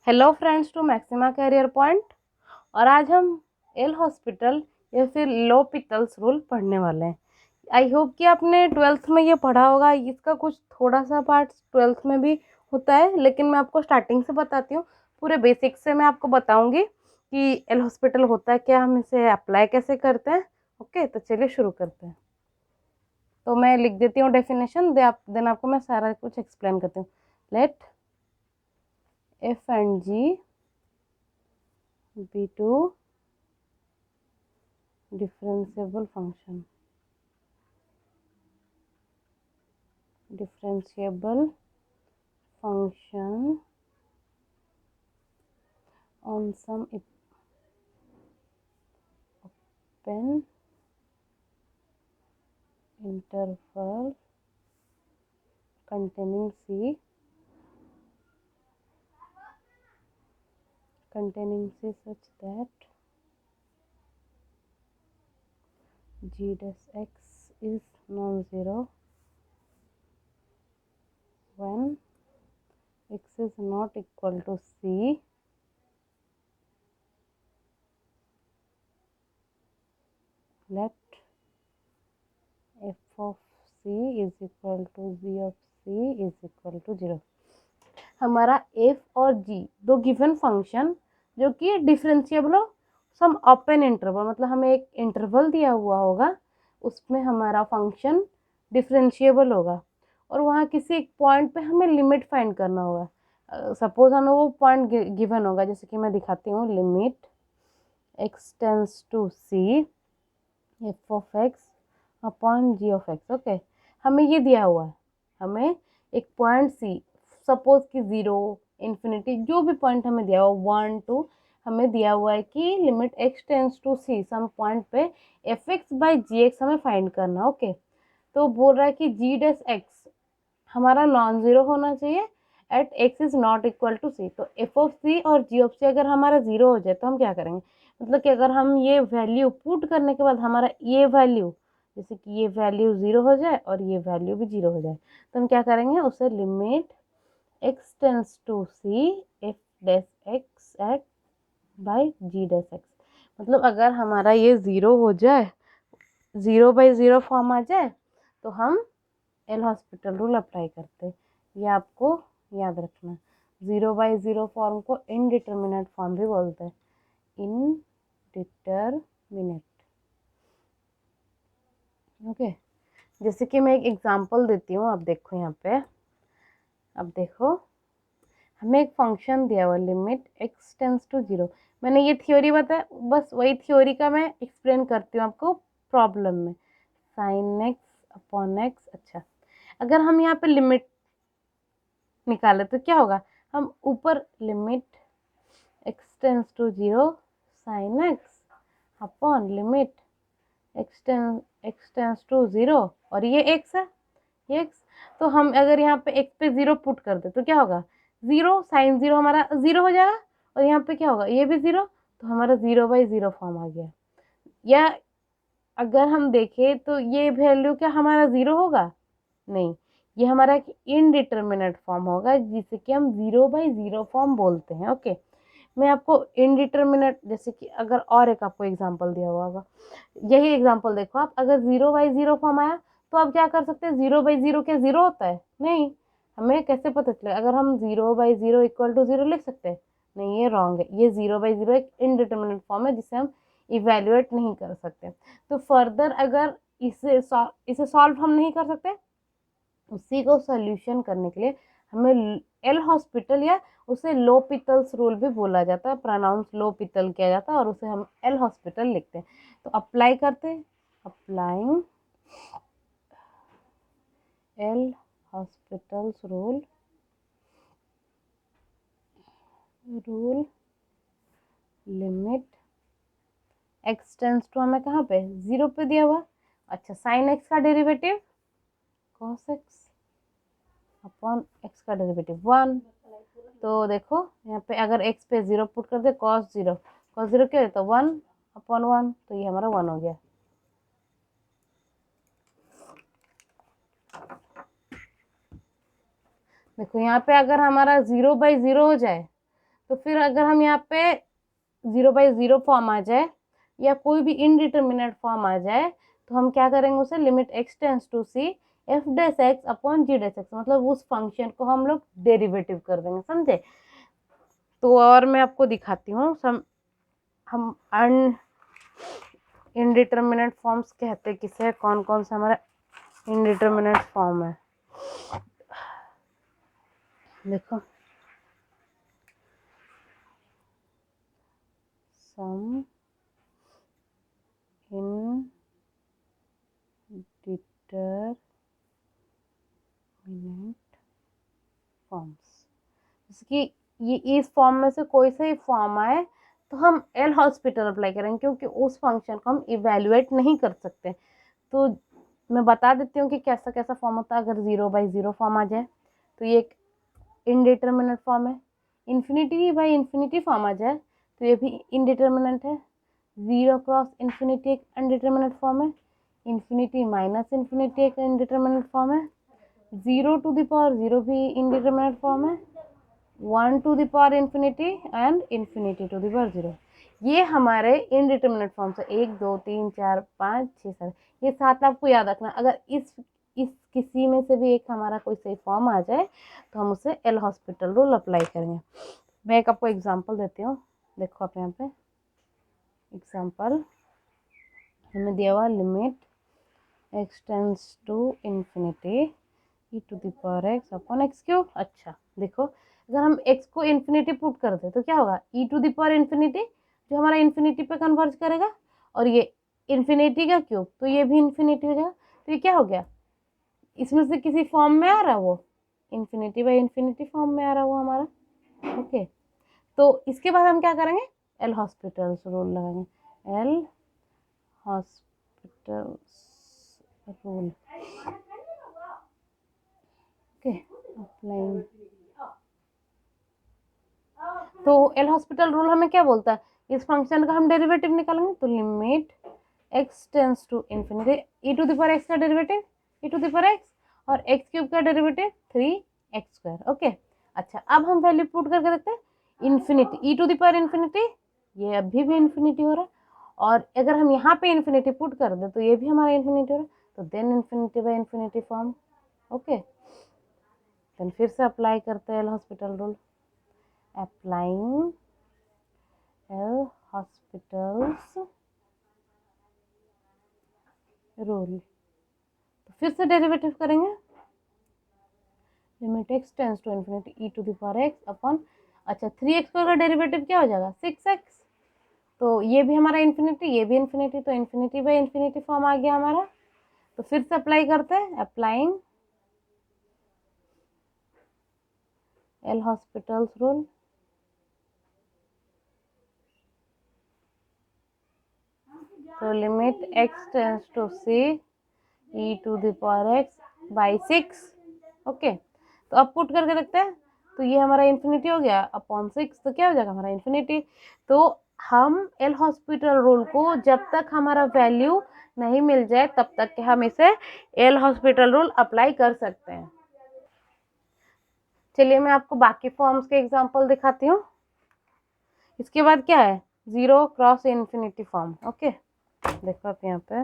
Hello friends to Maxima career point. और आज हम एल हॉस्पिटल या फिर लोपितल्स रूल पढ़ने वाले हैं। आई होप कि आपने ट्वेल्थ में ये पढ़ा होगा। इसका कुछ थोड़ा सा पार्ट ट्वेल्थ में भी होता है, लेकिन मैं आपको स्टार्टिंग से बताती हूँ। पूरे बेसिक से मैं आपको बताऊंगी कि एल हॉस्पिटल होता है क्या, हम इसे अप्लाई कैसे करते हैं। ओके, तो चलिए शुरू करते हैं। तो मैं लिख देती हूँ डेफिनेशन, देन आपको मैं सारा कुछ एक्सप्लेन करती हूँ। Let f and g be two differentiable function on some open interval containing C such that g dash x is non-zero when x is not equal to C let f of C is equal to g of C is equal to 0। हमारा f और g दो given function जो कि differentiable हो सम open interval, मतलब हमें एक interval दिया हुआ होगा, उसमें हमारा फंक्शन डिफरेंशिएबल होगा और वहाँ किसी एक पॉइंट पे हमें लिमिट फाइंड करना होगा। सपोज हमें वो पॉइंट गिवन होगा, जैसे कि मैं दिखाती हूँ। Limit x tends to c f of x upon g of x। Okay, हमें ये दिया हुआ है। हमें एक पॉइंट c, सपोज कि 0 इन्फिनिटी, जो भी पॉइंट हमें दिया हुआ 1 2, हमें दिया हुआ है कि limit x tends to c some point पे f x by g x हमें फाइंड करना। ओके, तो बोल रहा है कि जी डैश एक्स हमारा नॉन ज़ीरो होना चाहिए at x is not equal to c. तो एफ ऑफ सी और जी ऑफ सी अगर हमारा ज़ीरो हो जाए तो हम क्या करेंगे, मतलब कि अगर हम ये वैल्यू पुट करने के बाद हमारा ये वैल्यू, जैसे कि ये वैल्यू ज़ीरो हो जाए और ये वैल्यू भी ज़ीरो हो जाए, तो हम क्या करेंगे, उसे limit x tends to c f dash x at by g dash x. मतलब अगर हमारा ये ज़ीरो हो जाए, ज़ीरो बाई ज़ीरो फॉर्म आ जाए, तो हम एल हॉस्पिटल रूल अप्लाई करते हैं। ये आपको याद रखना। ज़ीरो बाई ज़ीरो फॉर्म को इनडिटर्मिनेट फॉर्म भी बोलते हैं। इनडिटर्मिनेट। ओके, जैसे कि मैं एक एग्जांपल देती हूँ। अब देखो यहाँ पे, अब देखो हमें एक फंक्शन दिया हुआ लिमिट x टेंस टू 0। मैंने ये थ्योरी बताया, बस वही थ्योरी का मैं एक्सप्लेन करती हूँ आपको प्रॉब्लम में। Sign x upon x. अच्छा, अगर हम यहाँ पे लिमिट निकाले तो क्या होगा, हम ऊपर limit x tends to 0 sine x upon limit x tends to 0, और ये x है, ये x। तो हम अगर यहाँ पे x पे 0 पुट कर दे तो क्या होगा, 0 साइन 0 हमारा 0 हो जाएगा, और यहाँ पे क्या होगा, ये भी 0, तो हमारा 0 बाई 0 फॉर्म आ गया। या अगर हम देखें तो ये वैल्यू क्या हमारा 0 होगा, नहीं, ये हमारा एक इनडिटर्मिनेट फॉर्म होगा, जिसे कि हम 0 बाई 0 फॉर्म बोलते हैं। ओके, मैं आपको इनडिटर्मिनेट, जैसे कि अगर और एक आपको एग्जांपल दिया हुआ होगा, यही एग्जांपल देखो आप, अगर 0 बाई 0 फॉर्म आया तो आप क्या कर सकते हैं, 0 बाई 0 क्या 0 होता है, नहीं। हमें कैसे पता चलेगा, अगर हम 0 बाई 0 इक्वल टू 0 लिख सकते हैं, नहीं, ये रॉन्ग है। ये 0 बाई 0 एक इनडिटर्मिनेट फॉर्म है जिसे हम इवेल्युएट नहीं कर सकते। तो फर्दर अगर इसे सॉल्व हम नहीं कर सकते, उसी को सोल्यूशन करने के लिए हमें एल हॉस्पिटल या उसे लोपितल्स रूल भी बोला जाता है, प्रोनाउंस लोपितल किया जाता है, और उसे हम एल हॉस्पिटल लिखते हैं। तो अप्लाई करते हैं, applying L hospitals rule limit x tends to, हमें कहाँ पे 0 पे दिया हुआ। अच्छा, साइन एक्स का derivative cos x upon x का डेरिवेटिव 1। तो देखो यहाँ पे अगर x पे 0 पुट कर दे, cos 0, cos 0 क्या होता है 1 अपॉन 1, तो ये हमारा 1 हो गया। देखो यहाँ पे अगर हमारा 0 बाई 0 हो जाए तो फिर अगर हम यहाँ पे 0/0 फॉर्म आ जाए या कोई भी इनडिटर्मिनेट फॉर्म आ जाए तो हम क्या करेंगे उसे limit x tends to c f dash x upon g dash x, मतलब उस फंक्शन को हम लोग डेरिवेटिव कर देंगे, समझे। तो और मैं आपको दिखाती हूँ हम इनडिटर्मिनेट फॉर्म्स कहते किसे, कौन कौन सा हमारा इनडिटर्मिनेट फॉर्म है। देखो सम इनडिटर्मिनेट फॉर्म्स, जैसे कि ये इस फॉर्म में से कोई सा ही फॉर्म आए तो हम एल हॉस्पिटल अप्लाई करेंगे, क्योंकि उस फंक्शन को हम इवेल्युएट नहीं कर सकते। तो मैं बता देती हूँ कि कैसा कैसा फॉर्म होता है। अगर 0/0 फॉर्म आ जाए तो ये एक इनडिटर्मिनेट फॉर्म है। इन्फिनिटी फॉर्म आ जाए तो ये भी इनडिटर्मिनेट है। 0 क्रॉस इन्फिनिटी एक अनडिटर्मिनेट फॉर्म है। इन्फिनिटी माइनस इन्फिनिटी एक इनडिटर्मिनेट फॉर्म है। 0 टू द पावर 0 भी इनडिटर्मिनेट फॉर्म है। 1 to the power infinity and infinity to the power 0, ये हमारे इनडिटर्मिनेट फॉर्म्स है। 1 2 3 4 5 6 7, ये 7 आपको याद रखना। अगर इस किसी में से भी एक हमारा कोई सही फॉर्म आ जाए तो हम उसे एल हॉस्पिटल रूल अप्लाई करेंगे। मैं एक आपको एग्जांपल देती हूँ, देखो आप यहाँ पे एग्जांपल हमें दिया हुआ limit x tends to infinity e to the power x upon x cube. अच्छा देखो, अगर हम x को इन्फिनिटी पुट कर दे तो क्या होगा, ई टू द पावर इन्फिनिटी जो हमारा इन्फिनिटी पे कन्वर्ज करेगा, और ये इन्फिनिटी का क्यूब तो ये भी इन्फिनिटी हो जाएगा। तो ये क्या हो गया, इसमें से किसी फॉर्म में आ रहा, वो इन्फिनिटी बाई इन्फिनिटी फॉर्म में आ रहा वो हमारा। ओके, तो इसके बाद हम क्या करेंगे, एल हॉस्पिटल्स रूल लगाएंगे। L hospitals rule, okay applying. तो एल हॉस्पिटल रूल हमें क्या बोलता है, इस फंक्शन का हम डेरिवेटिव निकालेंगे तो limit x tends to infinity e to the power x का derivative e to the power x और एक्स क्यूब का डेरिवेटिव 3x²। ओके, अच्छा अब हम वैल्यू पुट करके देखते हैं। Infinity e to the power infinity, ये अभी भी इन्फिनिटी हो रहा है, और अगर हम यहाँ पे इन्फिनिटी पुट कर दे तो ये भी हमारा इन्फिनिटी हो रहा है, तो then infinity by infinity form. Okay, then फिर से अप्लाई करते हैं L hospital rule. Applying L hospitals rule, तो फिर से डेरिवेटिव करेंगे। Limit x tends to infinity e to the power x upon, अच्छा 3x का डेरिवेटिव क्या हो जाएगा 6x, तो ये भी हमारा इन्फिनिटी ये भी इन्फिनिटी, तो इन्फिनिटी बाई इन्फिनिटी फॉर्म आ गया हमारा। तो फिर से अप्लाई करते हैं, अप्लाइंग एल हॉस्पिटल्स रूल। तो limit x tends to c e to the power x by 6। Okay, तो अब पुट करके देखते हैं, तो ये हमारा इन्फिनिटी हो गया अपॉन 6, तो क्या हो जाएगा हमारा इन्फिनिटी। तो हम एल हॉस्पिटल रूल को जब तक हमारा वैल्यू नहीं मिल जाए तब तक के हम इसे एल हॉस्पिटल रूल अप्लाई कर सकते हैं। चलिए मैं आपको बाकी फॉर्म्स के एग्जांपल दिखाती हूँ। इसके बाद क्या है, 0 क्रॉस इन्फिनिटी फॉर्म। ओके, देखो आप यहाँ पे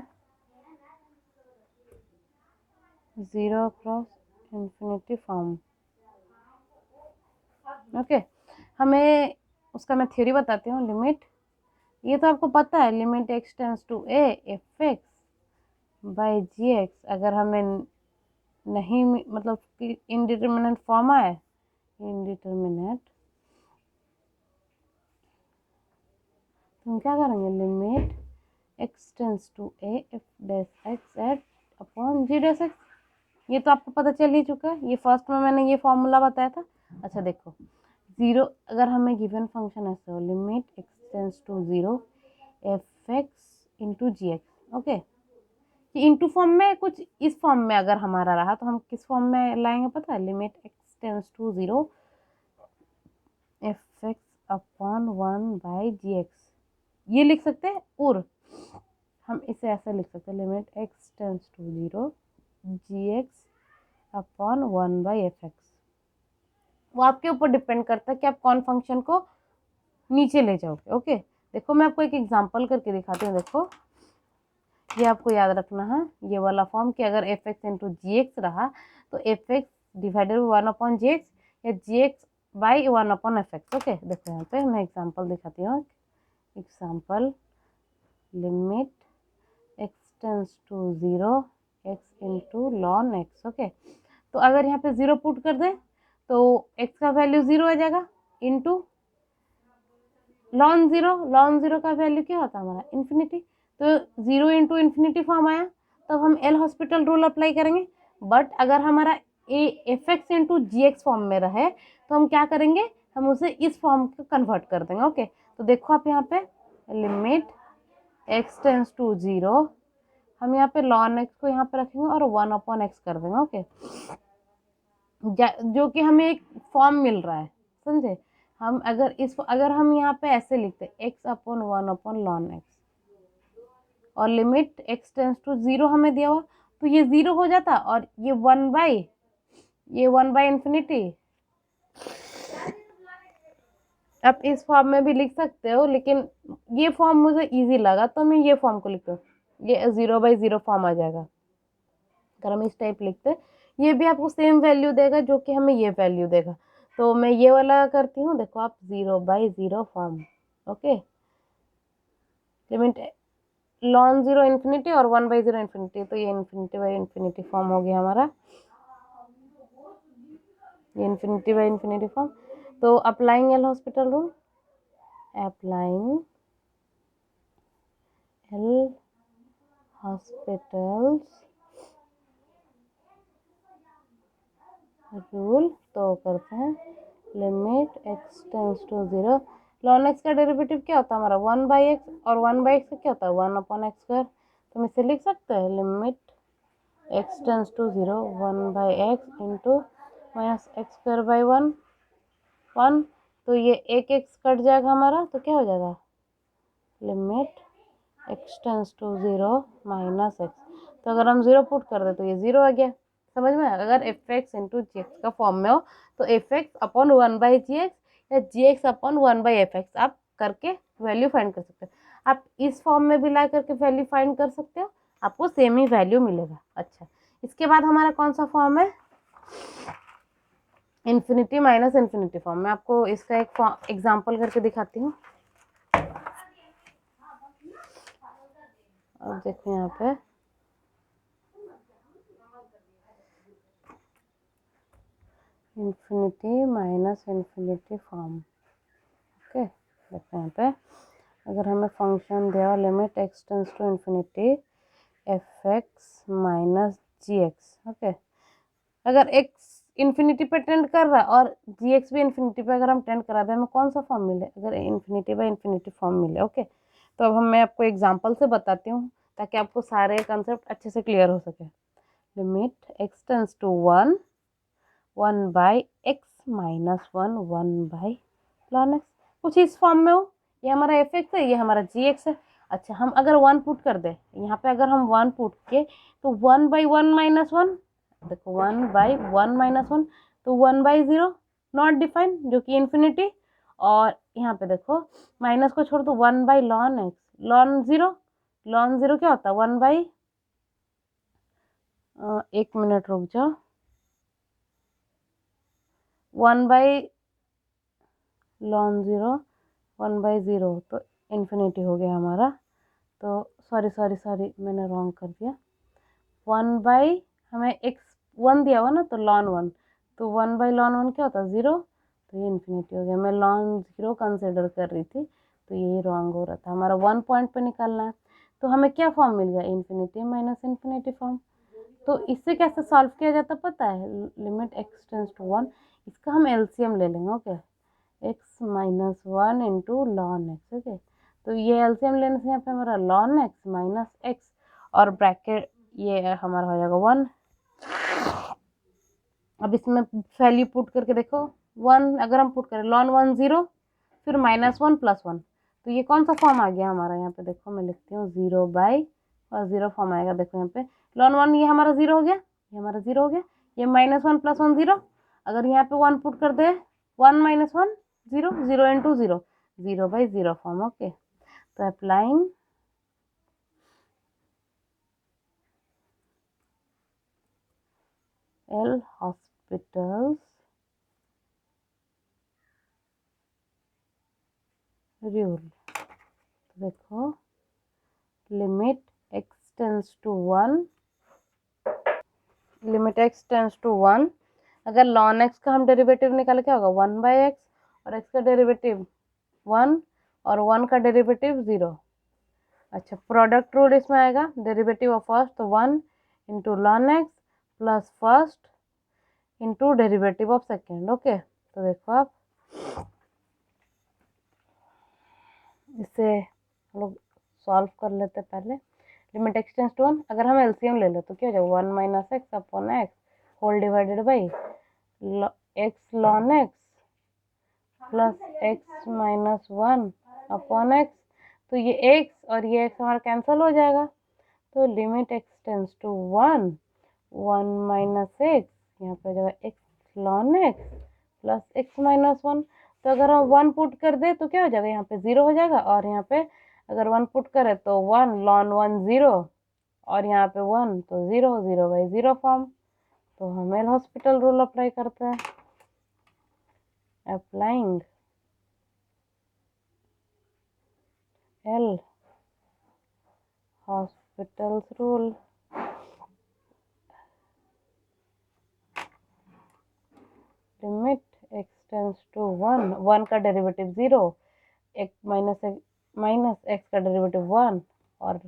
0 क्रॉस इन्फिनिटी फॉर्म। ओके, हमें उसका मैं थ्योरी बताती हूँ। लिमिट, ये तो आपको पता है, limit x tends to a f x by g x, अगर हमें नहीं मतलब कि इनडिटर्मिनेट फॉर्म आए, इनडिटर्मिनेट, तो हम क्या करेंगे, limit x tends to a f dash x at upon g dash x. ये तो आपको पता चल ही चुका है, ये फर्स्ट में मैंने ये फॉर्मूला बताया था। अच्छा देखो, 0 अगर हमें गिवन फंक्शन ऐसे हो, limit x tends to 0 f x into g x. Okay, कि इंटू फॉर्म में कुछ इस फॉर्म में अगर हमारा रहा तो हम किस फॉर्म में लाएंगे पता है, limit x tends to 0 f x upon 1 by g x, ये लिख सकते हैं। और हम इसे ऐसे लिख सकते हैं, limit x tends to 0 g x upon 1 by f x. वो आपके ऊपर डिपेंड करता है कि आप कौन फंक्शन को नीचे ले जाओगे। ओके, देखो मैं आपको एक एग्जांपल करके दिखाती हूँ। देखो ये आपको याद रखना है, ये वाला फॉर्म कि अगर f x into g x रहा तो f x divided by 1 upon g x या g x by 1/f(x). Okay, देखो यहाँ पे मैं एग्जांपल दिखाती हूँ। Example limit x tends to 0 x into ln x. Okay, तो अगर यहाँ पे 0 पुट कर दे तो x का वैल्यू 0 आ जाएगा इंटू लॉन 0। लॉन 0 का वैल्यू क्या होता है हमारा इन्फिनिटी, तो 0 इंटू इन्फिनिटी फॉर्म आया, तब हम एल हॉस्पिटल रूल अप्लाई करेंगे। बट अगर हमारा a f x into g x form में रहे तो हम क्या करेंगे, हम उसे इस फॉर्म को कन्वर्ट कर देंगे। ओके, तो देखो आप यहाँ पे लिमिट एक्स टेंस टू 0, हम यहाँ पे लॉन एक्स को यहाँ पे रखेंगे और 1/x कर देंगे। ओके, जो कि हमें एक फॉर्म मिल रहा है, समझे। हम अगर हम यहाँ पे ऐसे लिखते x/1/ln x और लिमिट x टेंस टू 0 हमें दिया हुआ, तो ये 0 हो जाता और ये 1/इन्फिनिटी। आप इस फॉर्म में भी लिख सकते हो, लेकिन ये फॉर्म मुझे इजी लगा तो मैं ये फॉर्म को लिखती हूँ। ये 0/0 फॉर्म आ जाएगा अगर हम इस टाइप लिखते। ये भी आपको सेम वैल्यू देगा जो कि हमें ये वैल्यू देगा, तो मैं ये वाला करती हूँ। देखो आप 0/0 form. Okay, limit lawn 0 infinity और 1/0 इन्फिनिटी, तो ये इन्फिनिटी फॉर्म हो गया हमारा, ये इन्फिनिटी फॉर्म। तो applying L hospital rule, applying L hospitals rule, तो करते हैं लिमिट एक्स टेंस टू 0। लॉन एक्स का डेरिवेटिव क्या होता है हमारा 1/x, और 1/x का क्या होता है 1/x²। तो हम इसे लिख सकते हैं limit x tends to 0 1/x into minus x²/1। तो ये एक x कट जाएगा हमारा, तो क्या हो जाएगा limit x tends to 0 minus x. तो अगर हम 0 पुट कर दे तो ये 0 आ गया। समझ में, अगर f x into g x का फॉर्म में हो तो एफ एक्स अपॉन 1/gx या जी एक्स अपॉन 1/f(x) आप करके वैल्यू फाइंड कर सकते हो। आप इस फॉर्म में भी ला करके वैल्यू फाइंड कर सकते हो, आपको सेम ही वैल्यू मिलेगा। अच्छा, इसके बाद हमारा कौन सा फॉर्म है, इन्फिनिटी माइनस इन्फिनिटी फॉर्म। मैं आपको इसका एक एग्जाम्पल करके दिखाती हूँ। अब देखो यहाँ पे infinity minus infinity form. Okay, देखो यहाँ पे अगर हमें फंक्शन दिया limit x tends to infinity f x minus g x. Okay, अगर एक्स इन्फिनिटी पे टेंड कर रहा है और जी एक्स भी इन्फिनिटी पे अगर हम टेंड करा दें, हमें कौन सा फॉर्म मिले, अगर इन्फिनिटी फॉर्म मिले। ओके, तो अब मैं आपको एग्जांपल से बताती हूँ ताकि आपको सारे कंसेप्ट अच्छे से क्लियर हो सके। Limit x tends to 1 1/x minus 1 1/ln x, कुछ इस फॉर्म में हो। ये हमारा एफ एक्स है, ये हमारा जी एक्स है। अच्छा, हम अगर 1 पुट कर दे यहाँ पे, अगर हम 1 पुट के तो 1/1 माइनस 1, देखो 1/1 माइनस 1, तो 1/0 नॉट डिफाइंड जो कि इन्फिनिटी। और यहाँ पे देखो माइनस को छोड़ दो 1/ln x, ln 0 क्या होता है 1/, एक मिनट रुक जाओ, 1/ln 0 1/0 तो इन्फिनिटी हो गया हमारा। तो सॉरी मैंने रॉन्ग कर दिया। 1/ हमें x 1 दिया हुआ ना, तो ln 1, तो 1/ln 1 क्या होता है 0, तो ये इन्फिनिटी हो गया। मैं ln 0 कंसिडर कर रही थी, तो यही रॉन्ग हो रहा था। हमारा 1 पॉइंट पे निकालना है, तो हमें क्या फॉर्म मिल गया इन्फिनिटी माइनस इन्फिनिटी फॉर्म। तो इससे कैसे सॉल्व किया जाता पता है, लिमिट एक्स टेंस टू 1, इसका हम एलसीएम ले लेंगे। Okay, x minus 1 into ln x. Okay, तो ये एलसीएम लेने से यहाँ पे हमारा लॉन एक्स माइनस एक्स और ब्रैकेट ये हमारा हो जाएगा 1। अब इसमें वैल्यू पुट करके देखो 1 अगर हम पुट करें ln 1 0 फिर माइनस 1 प्लस 1, तो ये कौन सा फॉर्म आ गया हमारा, यहाँ पे देखो मैं लिखती हूँ 0/0 फॉर्म आएगा। देखो यहाँ पे ln 1 ये हमारा 0 हो गया, ये हमारा 0 हो गया, ये -1 + 1 0, अगर यहाँ पे 1 पुट कर दे, 1 - 1 0, 0 × 0, 0/0 फॉर्म। ओके, तो अप्लाइंग L hospitals रूल। तो देखो limit x tends to 1, limit x tends to 1, अगर ln x का हम डेरिवेटिव निकाले क्या होगा 1/x, और x का डेरिवेटिव 1 और 1 का डेरिवेटिव 0। अच्छा, प्रोडक्ट रूल इसमें आएगा, डेरिवेटिव ऑफ फर्स्ट तो 1 × ln x plus first into derivative of second. Okay, तो देखो आप इसे हम लोग सॉल्व कर लेते हैं पहले। लिमिट x टेंस टू 1, अगर हम एलसीएम ले ले तो क्या हो जाएगा 1 - x upon x whole divided by x ln x plus x - 1 upon x। तो ये x और ये x हमारा कैंसिल हो जाएगा, तो limit x tends to 1, 1 - x, यहाँ पे हो जाएगा x ln x plus x - 1। तो अगर हम 1 पुट कर दे तो क्या हो जाएगा, यहाँ पे 0 हो जाएगा, और यहाँ पे अगर 1 पुट करें तो 1 ln 1 0, और यहाँ पे 1 तो 0, 0/0 फॉर्म। तो हम एल हॉस्पिटल रूल अप्लाई करते हैं। Applying L hospitals rule, limit x tends to 1, 1 का डेरिवेटिव 0, माइनस x का डेरिवेटिव 1, और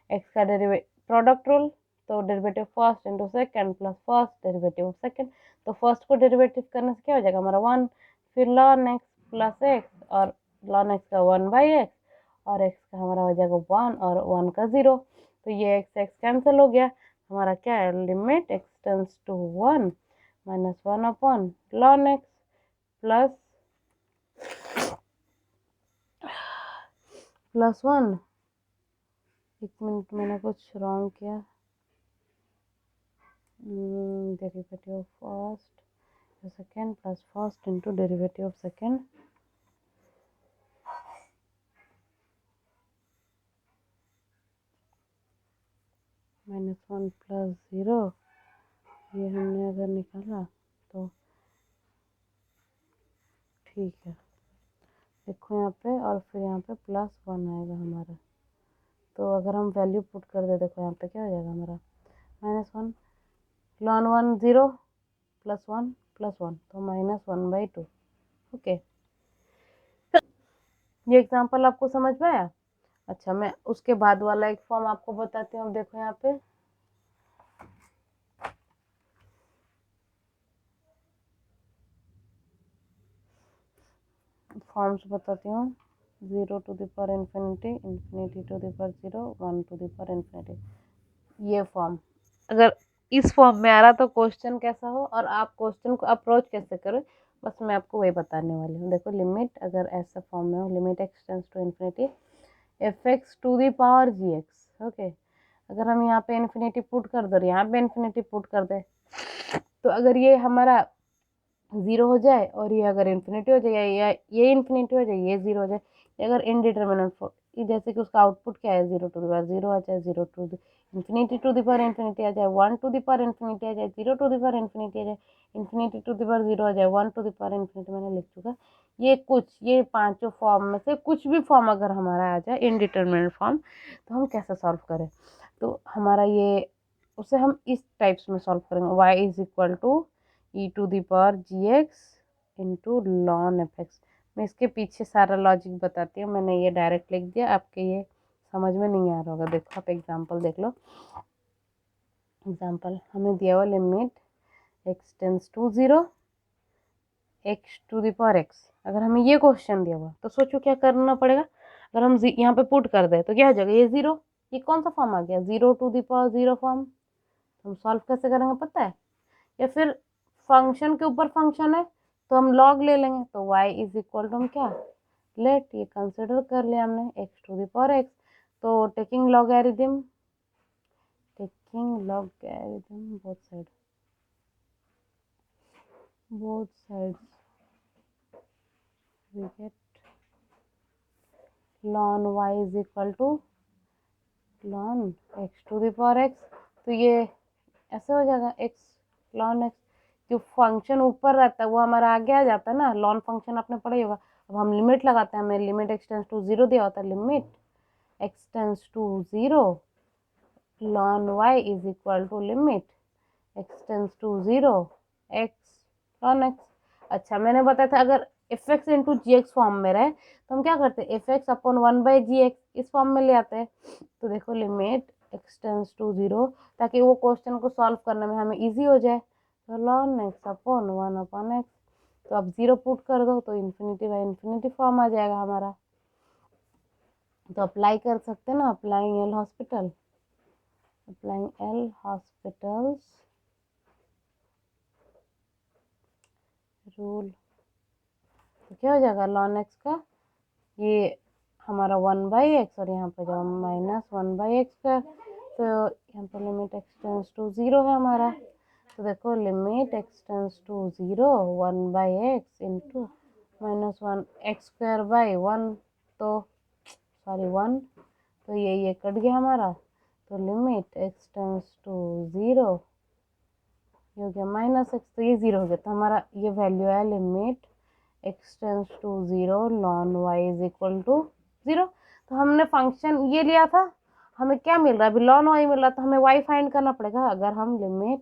x का डेरिवेटिव प्रोडक्ट रूल, तो derivative first into second plus first derivative second. तो फर्स्ट को डेरिवेटिव करने से क्या हो जाएगा हमारा 1, फिर ln x प्लस x, और ln x का 1/x, और x का हमारा हो जाएगा 1 और 1 का 0। तो ये x कैंसिल हो गया, हमारा क्या है limit x tends to 1 - 1 upon ln x plus 1। एक मिनट, मैंने कुछ रॉन्ग किया। Derivative of first second plus first into derivative of second, -1 plus 0, ये हमने अगर निकाला तो ठीक है। देखो यहाँ पे, और फिर यहाँ पे +1 आएगा हमारा। तो अगर हम वैल्यू पुट कर दे, देखो यहाँ पे क्या हो जाएगा हमारा -1 ln 1 0 प्लस 1 प्लस 1, तो -1/2। ओके, ये एग्जांपल आपको समझ में आया। अच्छा, मैं उसके बाद वाला एक फॉर्म आपको बताती हूँ। अब देखो यहाँ पे फॉर्म्स बताती हूँ, 0 to the power infinity, infinity to the power 0, 1 to the power infinity. ये फॉर्म अगर इस फॉर्म में आ रहा तो क्वेश्चन कैसा हो और आप क्वेश्चन को अप्रोच कैसे करो, बस मैं आपको वही बताने वाली हूँ। देखो लिमिट अगर ऐसा फॉर्म में हो, limit x tends to infinity fx to the power gx। Okay, अगर हम यहाँ पे इन्फिनिटी पुट कर दो, यहाँ पे इन्फिनिटी पुट कर दे, तो अगर ये हमारा 0 हो जाए और ये अगर इन्फिनिटी हो जाए, या ये इन्फिनिटी हो जाए, ये 0 हो जाए, अगर इनडिटर्मिनेट जैसे कि उसका आउटपुट क्या है 0 टू द पावर 0 आ जाए, 0 to the infinity to the power infinity आ जाए, 1 टू द पावर इन्फिनिटी आ जाए, 0 टू द पावर इन्फिनिटी आ जाए, इन्फिनिटी टू द पावर 0 आ जाए, 1 टू द पावर इन्फिनिटी, मैंने लिख चुका। ये पांचों फॉर्म में से कुछ भी फॉर्म अगर हमारा आ जाए इनडिटर्मिनेट फॉर्म, तो हम कैसे सॉल्व करें। तो हमारा ये उसे हम इस टाइप्स में सॉल्व करेंगे, y is equal to e to the power gx into ln fx। मैं इसके पीछे सारा लॉजिक बताती हूँ, मैंने ये डायरेक्ट लिख दिया, आपके ये समझ में नहीं आ रहा होगा। देखो आप एग्जांपल देख लो। एग्जांपल हमें दिया हुआ limit x tends to 0, x to the power x। अगर हमें ये क्वेश्चन दिया हुआ तो सोचो क्या करना पड़ेगा। अगर हम यहाँ पे पुट कर दे तो क्या हो जाएगा, ये 0, ये कौन सा फॉर्म आ गया 0 टू द पावर 0 फॉर्म। हम सॉल्व कैसे करेंगे पता है, या फिर फंक्शन के ऊपर फंक्शन है तो हम लॉग ले लेंगे, तो y इज इक्वल टू हम क्या लेट, ये कंसिडर कर लिया हमने x to the power x, तो taking logarithm both side, both sides we get ln y is equal to ln x to the power x। तो ये ऐसे हो जाएगा x ln x, जो फंक्शन ऊपर रहता है वो हमारा आगे आ जाता है ना, लॉन फंक्शन आपने पढ़ा ही होगा। अब हम लिमिट लगाते हैं, हमें लिमिट x टेंस टू 0 दिया होता है, limit x tends to 0 ln y is equal to limit x tends to 0 x ln x। अच्छा, मैंने बताया था अगर f x into g x form में रहे तो हम क्या करते हैं, एफ एक्स अपॉन 1/gx इस फॉर्म में ले आते हैं। तो देखो लिमिट x टेंस टू 0, ताकि वो क्वेश्चन को सॉल्व करने में हमें इजी हो जाए। तो ln x अपॉन 1/x, तो अब 0 पुट कर दो तो इन्फिनिटी बाई इन्फिनिटी फॉर्म आ जाएगा हमारा। तो अप्लाई कर सकते हैं ना, applying L hospital, applying L hospitals rule. तो क्या हो जाएगा ln x का, ये हमारा 1/x और यहाँ पे जाओ -1/x²। तो यहाँ पे लिमिट x टेंस टू 0 है हमारा। तो देखो limit x tends to 0 1/x into -1x²/1, तो सॉरी 1, तो ये कट गया हमारा। तो लिमिट x टेंस टू 0 ये हो गया -x, तो ये 0 हो गया। तो हमारा ये वैल्यू है limit x tends to 0 ln y is equal to 0। तो हमने फंक्शन ये लिया था, हमें क्या मिल रहा है अभी, ln y मिल रहा, तो हमें y फाइंड करना पड़ेगा। अगर हम limit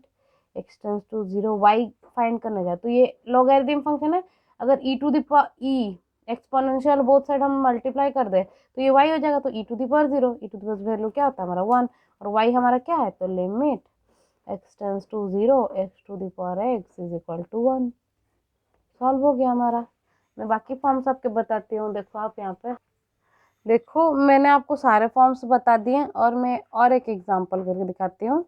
x tends to 0 y find करने जाए तो ये लॉगरिथम फंक्शन है, अगर e to the power e exponential both side हम मल्टीप्लाई कर दे तो ये y हो जाएगा। तो e to the power 0, e to the power value क्या होता है हमारा 1, और y हमारा क्या है, तो limit x tends to 0 x to the power x is equal to 1। Solve हो गया हमारा। मैं बाकी फॉर्म्स आपके बताती हूँ। देखो आप यहाँ पे देखो, मैंने आपको सारे फॉर्म्स बता दिए और मैं और एक एग्जांपल करके दिखाती हूँ।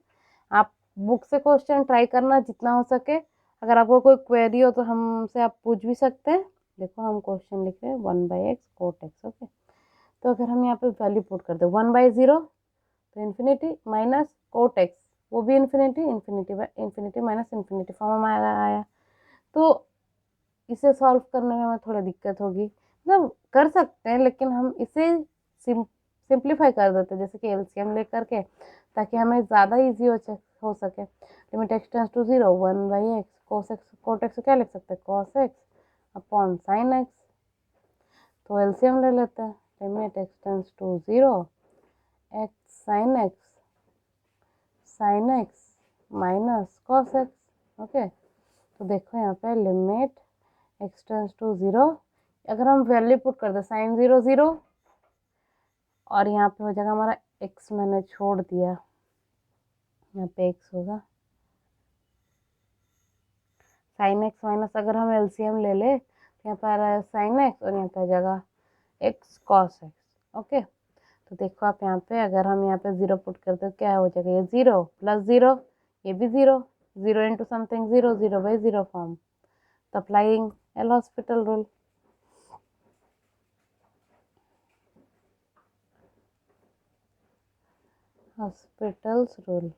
आप बुक से क्वेश्चन ट्राई करना जितना हो सके। अगर आपको कोई क्वेरी हो तो हमसे आप पूछ भी सकते हैं। देखो हम क्वेश्चन लिख रहे हैं 1/x कोट एक्स, ओके। तो अगर हम यहाँ पे वैल्यू पुट कर दे 1/0 तो इन्फिनिटी माइनस कोट एक्स, वो भी infinity, infinity minus infinity form हमारा आया। तो इसे सॉल्व करने में हमें थोड़ी दिक्कत होगी, मतलब कर सकते हैं लेकिन हम इसे सिंप्लीफाई कर देते हैं, जैसे कि एलसीएम ले करके, ताकि हमें ज़्यादा इजी हो सके। Limit x tends to 0 1/x cos x, cot x क्या लिख सकते हैं, cos x upon sine x। तो एलसीएम ले लेते हैं, limit x tends to 0 x sine x minus cos x, okay. तो देखो यहाँ पे लिमिट x टेंस टू 0, अगर हम वैल्यू पुट कर दे साइन 0 0 और यहाँ पे हो जाएगा हमारा x, मैंने छोड़ दिया, यहाँ पे x होगा साइन x माइनस, अगर हम एलसीएम ले ले तो यहाँ पे आ रहा है साइन x और यहाँ पे आ जाएगा x cos x, ओके। तो देखो आप यहाँ पे अगर हम यहाँ पे 0 पुट करते तो क्या हो जाएगा, ये 0 प्लस 0, ये भी 0, 0 इंटू समथिंग 0, 0/0 फॉर्म। तो applying L hospital rule. Hospitals rule,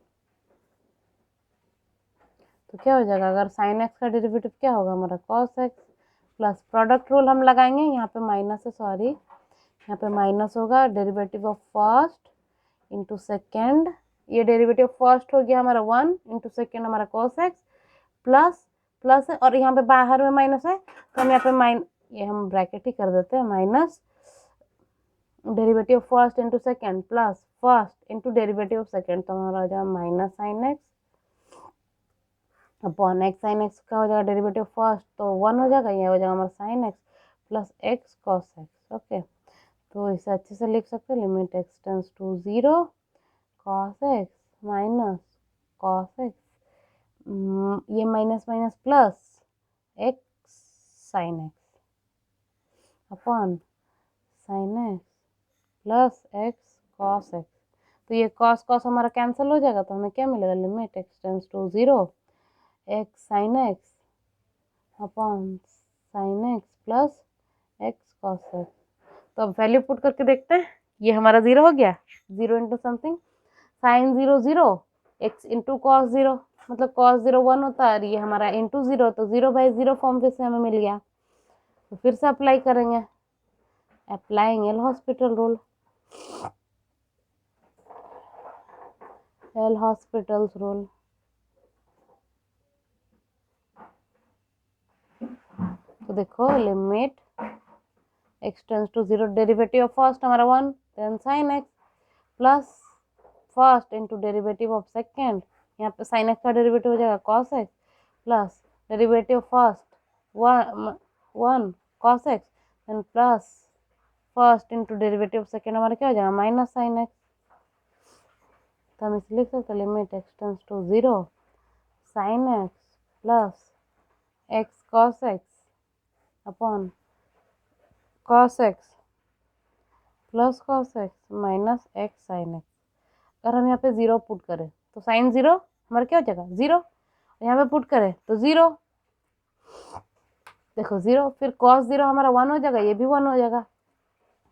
तो क्या हो जाएगा, अगर साइन एक्स का डेरिवेटिव क्या होगा हमारा cos x, plus product rule हम लगाएंगे, यहाँ पे माइनस है, सॉरी यहाँ पे माइनस होगा, derivative of first into second, ये डेरिवेटिव फर्स्ट हो गया हमारा 1 इंटू सेकेंड हमारा cos x, प्लस प्लस है और यहाँ पे बाहर में माइनस है तो हम यहाँ पे ये हम ब्रैकेट ही कर देते हैं, minus derivative first into second plus first into derivative of second, तो हमारा हो जाएगा minus sign x upon x. Sine x का हो जाएगा डेरिवेटिव फर्स्ट तो 1 हो जाएगा, ये हो जाएगा हमारा sine x plus x cos x, okay. तो इसे अच्छे से लिख सकते हैं, limit x tends to 0 cos x minus cos x, ये minus minus plus x sine x upon sine x plus x cos x. तो ये कॉस कॉस हमारा कैंसिल हो जाएगा, तो हमें क्या मिलेगा, limit x tends to 0 x sine x upon sine x plus x cos x. तो अब वैल्यू पुट करके देखते हैं, ये हमारा 0 हो गया, 0 into something sine 0 0 x into cos 0, मतलब cos 0 1 होता है और ये हमारा इंटू 0, तो 0/0 फॉर्म फिर से हमें मिल गया। तो फिर से अप्लाई करेंगे, applying L hospital rule, L hospitals rule. तो देखो limit x tends to 0, derivative of first हमारा 1, then sin x plus first into derivative of second, यहाँ पे sin x का डेरिवेटिव हो जाएगा cos x plus derivative first 1 cos x then plus first into derivative of second हमारा क्या हो जाएगा माइनस sin x। तो हम इसे लिख सकते हैं limit x tends to 0 sin x plus x cos x upon cos x plus cos x minus x sin x। अगर हम यहाँ पे 0 पुट करें तो sin 0 हमारा क्या हो जाएगा 0, यहाँ पे पुट करें तो 0, देखो 0, फिर cos 0 हमारा 1 हो जाएगा, ये भी 1 हो जाएगा,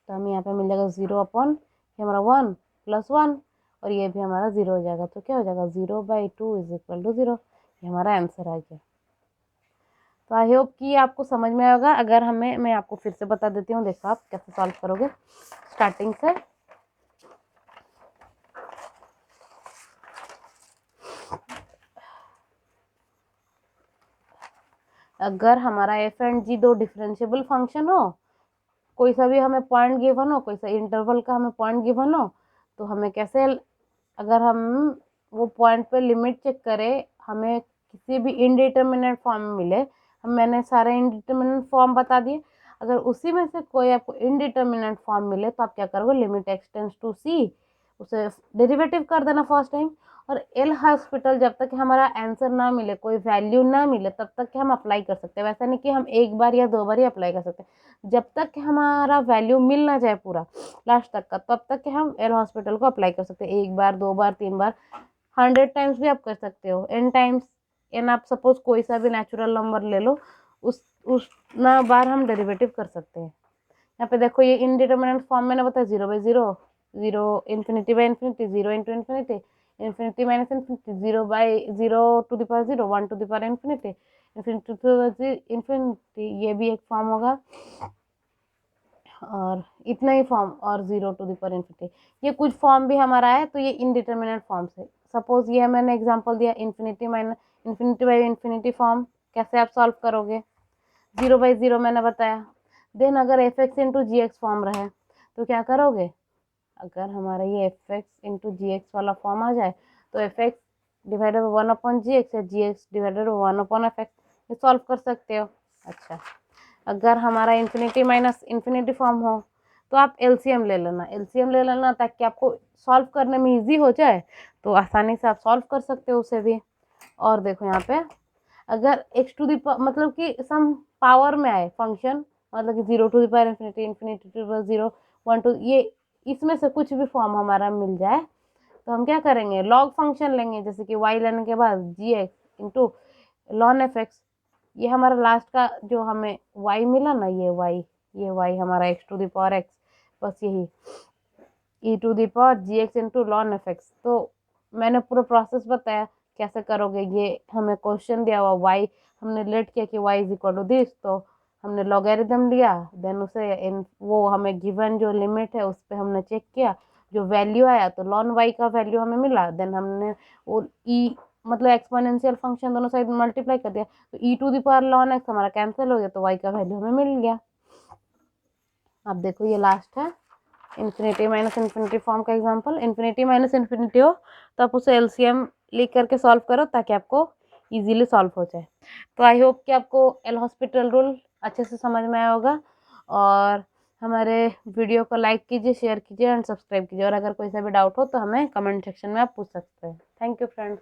तो हमें यहाँ पे मिल जाएगा 0 अपॉन ये हमारा 1 प्लस 1 और ये भी हमारा 0 हो जाएगा। तो क्या हो जाएगा 0/2 इज इक्वल टू 0, ये हमारा आंसर आ गया। तो आई होप कि आपको समझ में आएगा। अगर मैं आपको फिर से बता देती हूँ, देखो आप कैसे सॉल्व करोगे स्टार्टिंग से। अगर हमारा एफ एंड जी दो डिफरेंशिएबल फंक्शन हो, कोई सा भी हमें पॉइंट गिवन हो, कोई सा इंटरवल का हमें पॉइंट गिवन हो, तो हमें कैसे, अगर हम वो पॉइंट पे लिमिट चेक करें, हमें किसी भी इनडिटर्मिनेट फॉर्म में मिले, मैंने सारे इनडिटर्मिनेट फॉर्म बता दिए, अगर उसी में से कोई आपको इनडिटर्मिनेट फॉर्म मिले तो आप क्या करोगे limit x tends to c, उसे डेरिवेटिव कर देना फर्स्ट टाइम। और एल हॉस्पिटल जब तक हमारा आंसर ना मिले, कोई वैल्यू ना मिले, तब तक कि हम अप्लाई कर सकते हैं। वैसा नहीं कि हम एक बार या 2 बार ही अप्लाई कर सकते हैं, जब तक कि हमारा वैल्यू मिल ना जाए पूरा लास्ट तक का, तब तक कि हम एल हॉस्पिटल को अप्लाई कर सकते हैं। 1 बार 2 बार 3 बार 100 टाइम्स भी आप कर सकते हो, n टाइम्स। एन आप सपोज कोई सा भी नेचुरल नंबर ले लो, उस ना बार हम डेरिवेटिव कर सकते हैं। यहाँ पे देखो ये इनडिटर्मिनेट फॉर्म मैंने बताया 0/0, 0 इन्फिनिटी/इन्फिनिटी, 0 into infinity, infinity minus infinity, 0/0 to the power 0, 1 to the power infinity, infinity to infinity, ये भी एक फॉर्म होगा और इतना ही फॉर्म, और 0 टू द पावर इन्फिनिटी, ये कुछ फॉर्म भी हमारा है। तो ये इनडिटर्मिनेट फॉर्म से, सपोज ये मैंने एग्जांपल दिया इन्फिनिटी बाई इन्फिनिटी फॉर्म, कैसे आप सॉल्व करोगे 0/0 मैंने बताया। देन अगर f x into g x form रहे तो क्या करोगे, अगर हमारा ये f x into g x वाला फॉर्म आ जाए तो f x divided by 1 upon g x या g x divided by 1 upon f x, ये सॉल्व कर सकते हो। अच्छा, अगर हमारा इन्फिनिटी माइनस इन्फिनिटी फॉर्म हो तो आप एलसीएम ले लेना ताकि आपको सॉल्व करने में इजी हो जाए, तो आसानी से आप सॉल्व कर सकते हो उसे भी। और देखो यहाँ पे अगर x टू दी मतलब कि सम पावर में आए फंक्शन, मतलब कि 0 to the power infinity, infinity to the power 0, 1 to, ये इसमें से कुछ भी फॉर्म हमारा मिल जाए तो हम क्या करेंगे लॉग फंक्शन लेंगे, जैसे कि y लेने के बाद g x into lawn f x. ये हमारा लास्ट का जो हमें y मिला ना, ये y हमारा x to the power x, बस यही e to the power g x into lawn f x. तो मैंने पूरा प्रोसेस बताया कैसे करोगे। ये हमें क्वेश्चन दिया हुआ y, हमने लेट किया कि y is equal to this, तो हमने लॉगरिथम लिया, देन उसे वो हमें गिवन जो लिमिट है उस पर हमने चेक किया, जो वैल्यू आया तो लॉन y का वैल्यू हमें मिला, देन हमने वो e मतलब एक्सपोनेंशियल फंक्शन दोनों साइड मल्टीप्लाई कर दिया, तो e टू दी पावर लॉन एक्स हमारा कैंसिल हो गया, तो y का वैल्यू हमें मिल गया। अब देखो ये लास्ट है इन्फिनिटी माइनस इन्फिनिटी फॉर्म का एग्जांपल। इन्फिनिटी माइनस इन्फिनिटी हो तो आप उसे एलसीएम लिख करके सॉल्व करो ताकि आपको इजीली सॉल्व हो जाए। तो आई होप कि आपको एल हॉस्पिटल रूल अच्छे से समझ में आया होगा, और हमारे वीडियो को लाइक कीजिए, शेयर कीजिए एंड सब्सक्राइब कीजिए, और अगर कोई सा भी डाउट हो तो हमें कमेंट सेक्शन में आप पूछ सकते हैं। Thank you friends.